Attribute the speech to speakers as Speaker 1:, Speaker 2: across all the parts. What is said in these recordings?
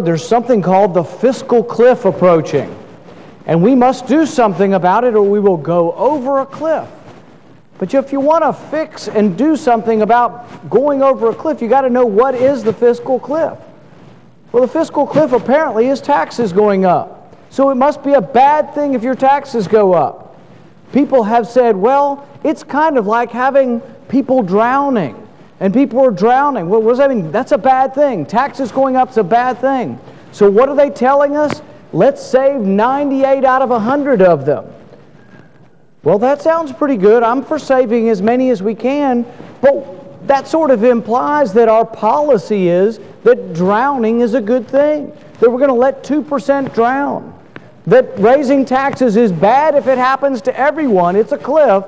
Speaker 1: There's something called the fiscal cliff approaching. And we must do something about it or we will go over a cliff. But if you want to fix and do something about going over a cliff, you got to know what is the fiscal cliff. Well, the fiscal cliff apparently is taxes going up. So it must be a bad thing if your taxes go up. People have said, well, it's kind of like having people drowning. And people are drowning. Well, what does that mean? That's a bad thing. Taxes going up is a bad thing. So what are they telling us? Let's save 98 out of 100 of them. Well, that sounds pretty good. I'm for saving as many as we can. But that sort of implies that our policy is that drowning is a good thing. That we're going to let 2% drown. That raising taxes is bad if it happens to everyone. It's a cliff.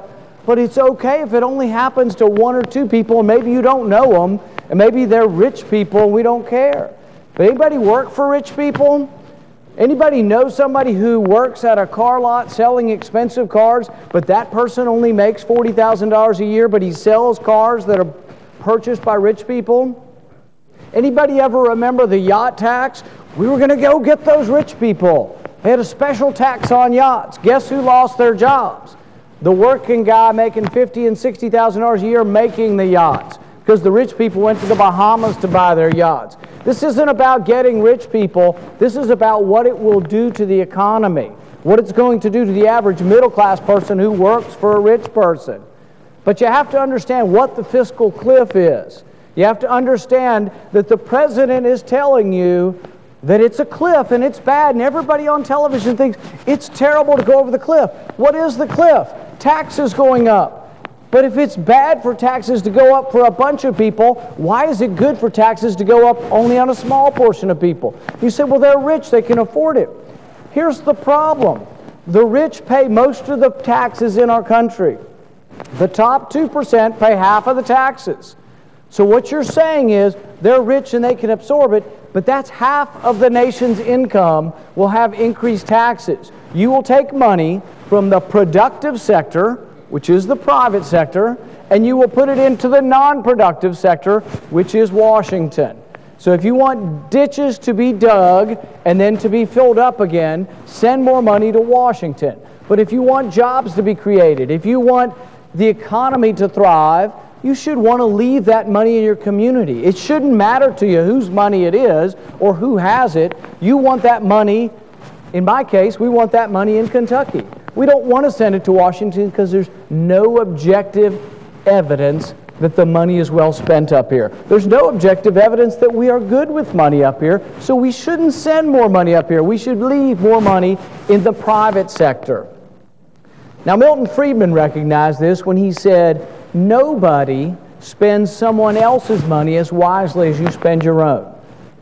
Speaker 1: But it's okay if it only happens to one or two people, and maybe you don't know them, and maybe they're rich people, and we don't care. But anybody work for rich people? Anybody know somebody who works at a car lot selling expensive cars, but that person only makes $40,000 a year, but he sells cars that are purchased by rich people? Anybody ever remember the yacht tax? We were going to go get those rich people. They had a special tax on yachts. Guess who lost their jobs? The working guy making $50,000 and $60,000 a year making the yachts, because the rich people went to the Bahamas to buy their yachts. This isn't about getting rich people. This is about what it will do to the economy, what it's going to do to the average middle-class person who works for a rich person. But you have to understand what the fiscal cliff is. You have to understand that the president is telling you that it's a cliff and it's bad, and everybody on television thinks it's terrible to go over the cliff. What is the cliff? Taxes going up. But if it's bad for taxes to go up for a bunch of people, why is it good for taxes to go up only on a small portion of people? You say, well, they're rich, they can afford it. Here's the problem. The rich pay most of the taxes in our country. The top 2% pay half of the taxes. So what you're saying is they're rich and they can absorb it, but that's half of the nation's income will have increased taxes. You will take money from the productive sector, which is the private sector, and you will put it into the non-productive sector, which is Washington. So if you want ditches to be dug and then to be filled up again, send more money to Washington. But if you want jobs to be created, if you want the economy to thrive, you should want to leave that money in your community. It shouldn't matter to you whose money it is or who has it. You want that money, in my case, we want that money in Kentucky. We don't want to send it to Washington because there's no objective evidence that the money is well spent up here. There's no objective evidence that we are good with money up here, so we shouldn't send more money up here. We should leave more money in the private sector. Now, Milton Friedman recognized this when he said, nobody spends someone else's money as wisely as you spend your own.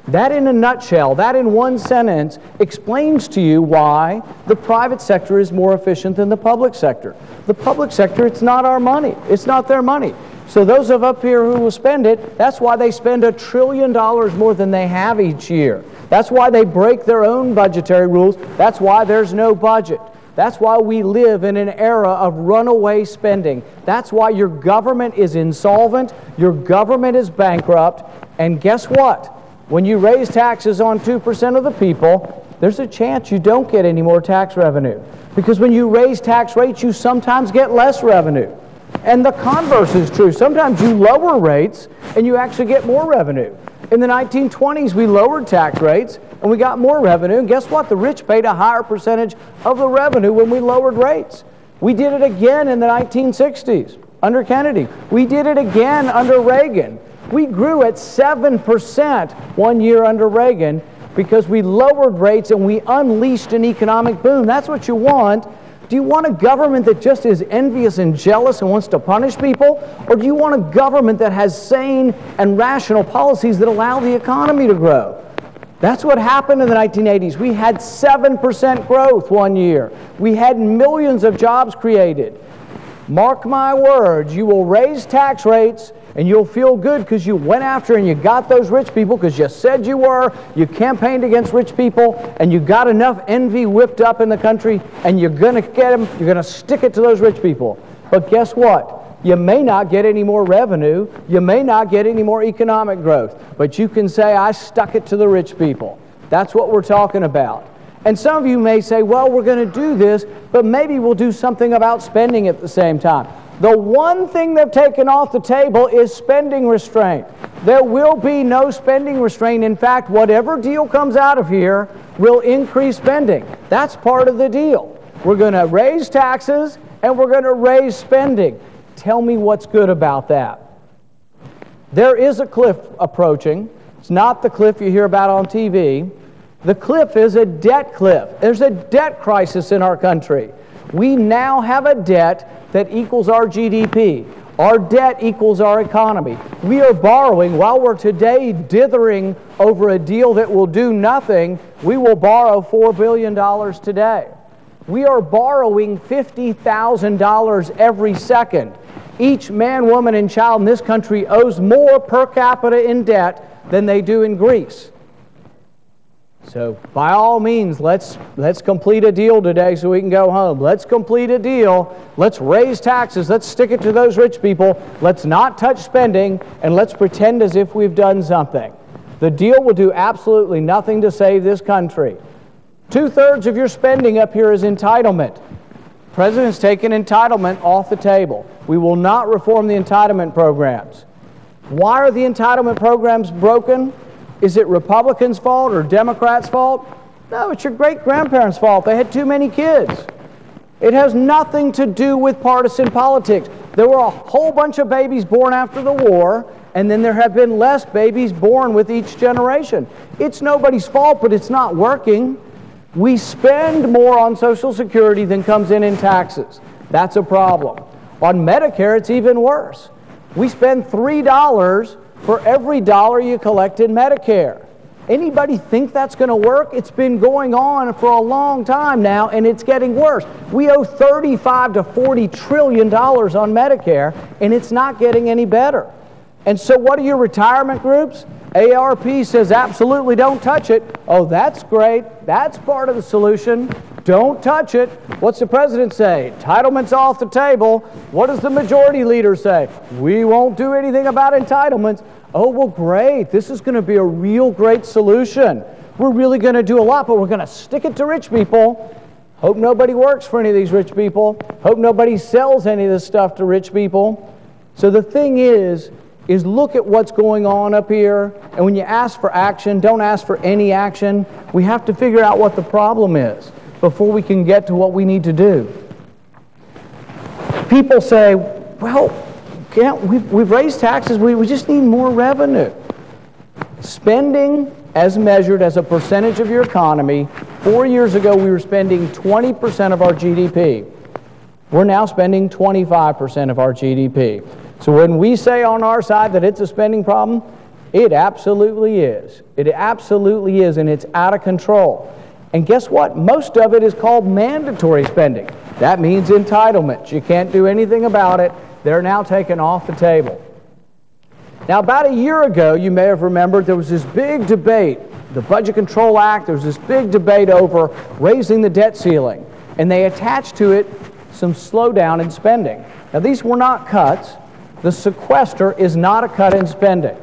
Speaker 1: That in a nutshell, that in one sentence, explains to you why the private sector is more efficient than the public sector. The public sector, it's not our money. It's not their money. So those of up here who will spend it, that's why they spend $1 trillion more than they have each year. That's why they break their own budgetary rules. That's why there's no budget. That's why we live in an era of runaway spending. That's why your government is insolvent, your government is bankrupt, and guess what? When you raise taxes on 2% of the people, there's a chance you don't get any more tax revenue. Because when you raise tax rates, you sometimes get less revenue. And the converse is true. Sometimes you lower rates and you actually get more revenue. In the 1920s, we lowered tax rates and we got more revenue. And guess what? The rich paid a higher percentage of the revenue when we lowered rates. We did it again in the 1960s under Kennedy. We did it again under Reagan. We grew at 7% one year under Reagan because we lowered rates and we unleashed an economic boom. That's what you want. Do you want a government that just is envious and jealous and wants to punish people? Or do you want a government that has sane and rational policies that allow the economy to grow? That's what happened in the 1980s. We had 7% growth one year. We had millions of jobs created. Mark my words, you will raise tax rates and you'll feel good because you went after and you got those rich people because you said you were, you campaigned against rich people, and you got enough envy whipped up in the country, and you're going to get them, you're going to stick it to those rich people. But guess what? You may not get any more revenue, you may not get any more economic growth, but you can say, I stuck it to the rich people. That's what we're talking about. And some of you may say, well, we're going to do this, but maybe we'll do something about spending at the same time. The one thing they've taken off the table is spending restraint. There will be no spending restraint. In fact, whatever deal comes out of here will increase spending. That's part of the deal. We're going to raise taxes and we're going to raise spending. Tell me what's good about that. There is a cliff approaching. It's not the cliff you hear about on TV. The cliff is a debt cliff. There's a debt crisis in our country. We now have a debt that equals our GDP. Our debt equals our economy. We are borrowing, while we're today dithering over a deal that will do nothing, we will borrow $4 billion today. We are borrowing $50,000 every second. Each man, woman, and child in this country owes more per capita in debt than they do in Greece. So by all means, let's complete a deal today so we can go home. Let's complete a deal. Let's raise taxes. Let's stick it to those rich people. Let's not touch spending, and let's pretend as if we've done something. The deal will do absolutely nothing to save this country. 2/3 of your spending up here is entitlement. The President's taken entitlement off the table. We will not reform the entitlement programs. Why are the entitlement programs broken? Is it Republicans' fault or Democrats' fault? No, it's your great-grandparents' fault. They had too many kids. It has nothing to do with partisan politics. There were a whole bunch of babies born after the war, and then there have been less babies born with each generation. It's nobody's fault, but it's not working. We spend more on Social Security than comes in taxes. That's a problem. On Medicare, it's even worse. We spend $3 for every dollar you collect in Medicare. Anybody think that's going to work? It's been going on for a long time now, and it's getting worse. We owe $35 to $40 trillion on Medicare, and it's not getting any better. And so what are your retirement groups? ARP says absolutely don't touch it. Oh, that's great. That's part of the solution. Don't touch it. What's the president say? Entitlements off the table. What does the majority leader say? We won't do anything about entitlements. Oh, well, great. This is going to be a real great solution. We're really going to do a lot, but we're going to stick it to rich people. Hope nobody works for any of these rich people. Hope nobody sells any of this stuff to rich people. So the thing is look at what's going on up here, and when you ask for action, don't ask for any action. We have to figure out what the problem is before we can get to what we need to do. People say, well, we've raised taxes, we just need more revenue. Spending as measured as a percentage of your economy, 4 years ago we were spending 20% of our GDP. We're now spending 25% of our GDP. So when we say on our side that it's a spending problem, it absolutely is. It absolutely is, and it's out of control. And guess what? Most of it is called mandatory spending. That means entitlements. You can't do anything about it. They're now taken off the table. Now, about a year ago, you may have remembered, there was this big debate, the Budget Control Act, there was this big debate over raising the debt ceiling, and they attached to it some slowdown in spending. Now, these were not cuts. The sequester is not a cut in spending.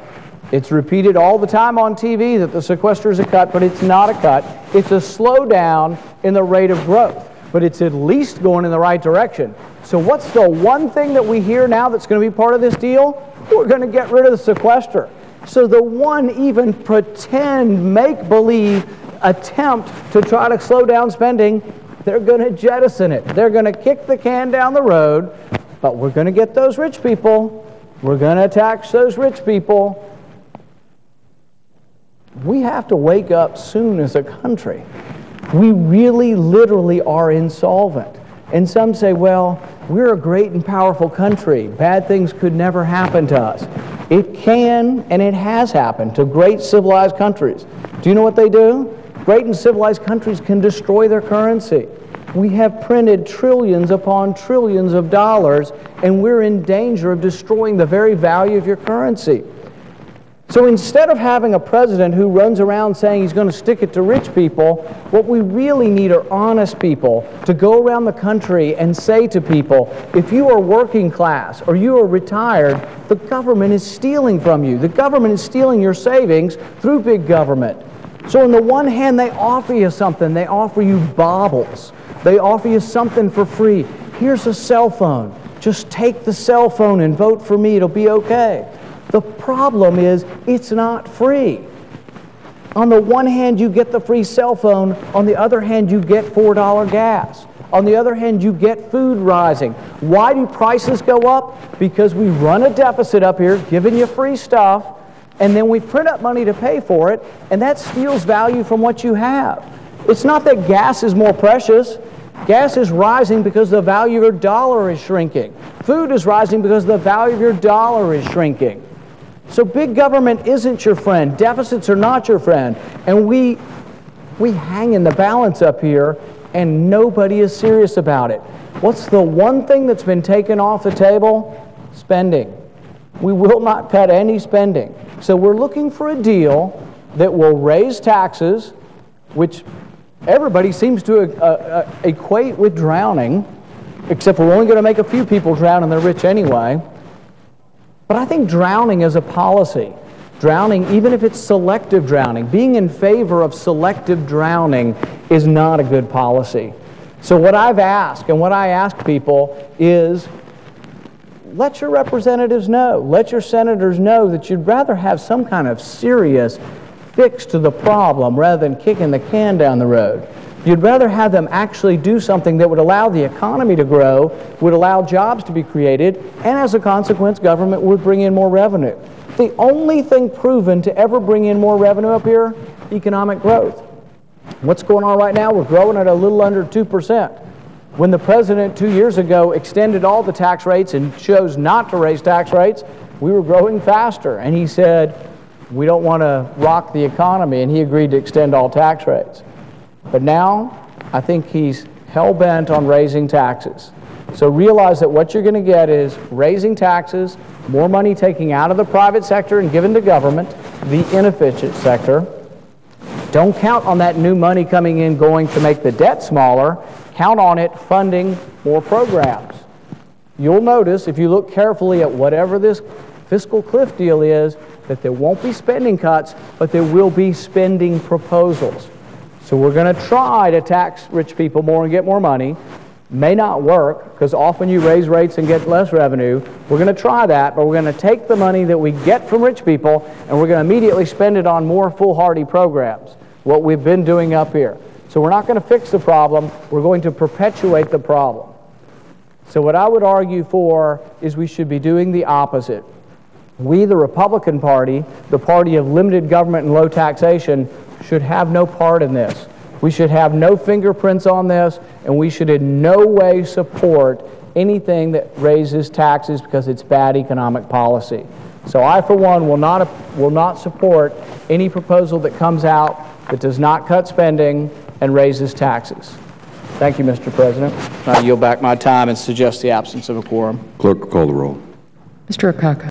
Speaker 1: It's repeated all the time on TV that the sequester is a cut, but it's not a cut. It's a slowdown in the rate of growth, but it's at least going in the right direction. So what's the one thing that we hear now that's going to be part of this deal? We're going to get rid of the sequester. So the one even pretend, make-believe attempt to try to slow down spending, they're going to jettison it. They're going to kick the can down the road, but we're going to get those rich people. We're going to tax those rich people. We have to wake up soon as a country. We really, literally are insolvent. And some say, well, we're a great and powerful country. Bad things could never happen to us. It can, and it has happened to great civilized countries. Do you know what they do? Great and civilized countries can destroy their currency. We have printed trillions upon trillions of dollars, and we're in danger of destroying the very value of your currency. So instead of having a president who runs around saying he's going to stick it to rich people, what we really need are honest people to go around the country and say to people, if you are working class or you are retired, the government is stealing from you. The government is stealing your savings through big government. So on the one hand, they offer you something. They offer you baubles. They offer you something for free. Here's a cell phone. Just take the cell phone and vote for me. It'll be okay. The problem is it's not free. On the one hand, you get the free cell phone. On the other hand, you get $4 gas. On the other hand, you get food rising. Why do prices go up? Because we run a deficit up here, giving you free stuff, and then we print up money to pay for it, and that steals value from what you have. It's not that gas is more precious. Gas is rising because the value of your dollar is shrinking. Food is rising because the value of your dollar is shrinking. So big government isn't your friend. Deficits are not your friend. And we hang in the balance up here, and nobody is serious about it. What's the one thing that's been taken off the table? Spending. We will not cut any spending. So we're looking for a deal that will raise taxes, which everybody seems to equate with drowning, except we're only going to make a few people drown and they're rich anyway. But I think drowning is a policy. Drowning, even if it's selective drowning, being in favor of selective drowning is not a good policy. So what I've asked, and what I ask people is, let your representatives know, let your senators know that you'd rather have some kind of serious fix to the problem rather than kicking the can down the road. You'd rather have them actually do something that would allow the economy to grow, would allow jobs to be created, and as a consequence, government would bring in more revenue. The only thing proven to ever bring in more revenue up here, economic growth. What's going on right now? We're growing at a little under 2%. When the president 2 years ago extended all the tax rates and chose not to raise tax rates, we were growing faster. And he said, we don't want to rock the economy, and he agreed to extend all tax rates. But now, I think he's hell-bent on raising taxes. So realize that what you're going to get is raising taxes, more money taking out of the private sector and given to government, the inefficient sector. Don't count on that new money coming in going to make the debt smaller. Count on it funding more programs. You'll notice, if you look carefully at whatever this fiscal cliff deal is, that there won't be spending cuts, but there will be spending proposals. So we're going to try to tax rich people more and get more money. May not work, because often you raise rates and get less revenue. We're going to try that, but we're going to take the money that we get from rich people, and we're going to immediately spend it on more foolhardy programs, what we've been doing up here. So we're not going to fix the problem, we're going to perpetuate the problem. So what I would argue for is we should be doing the opposite. We, the Republican Party, the party of limited government and low taxation, should have no part in this. We should have no fingerprints on this, and we should in no way support anything that raises taxes because it's bad economic policy. So I, for one, will not support any proposal that comes out that does not cut spending and raises taxes. Thank you, Mr. President. I yield back my time and suggest the absence of a quorum.
Speaker 2: Clerk will call the roll.
Speaker 3: Mr. Akaka.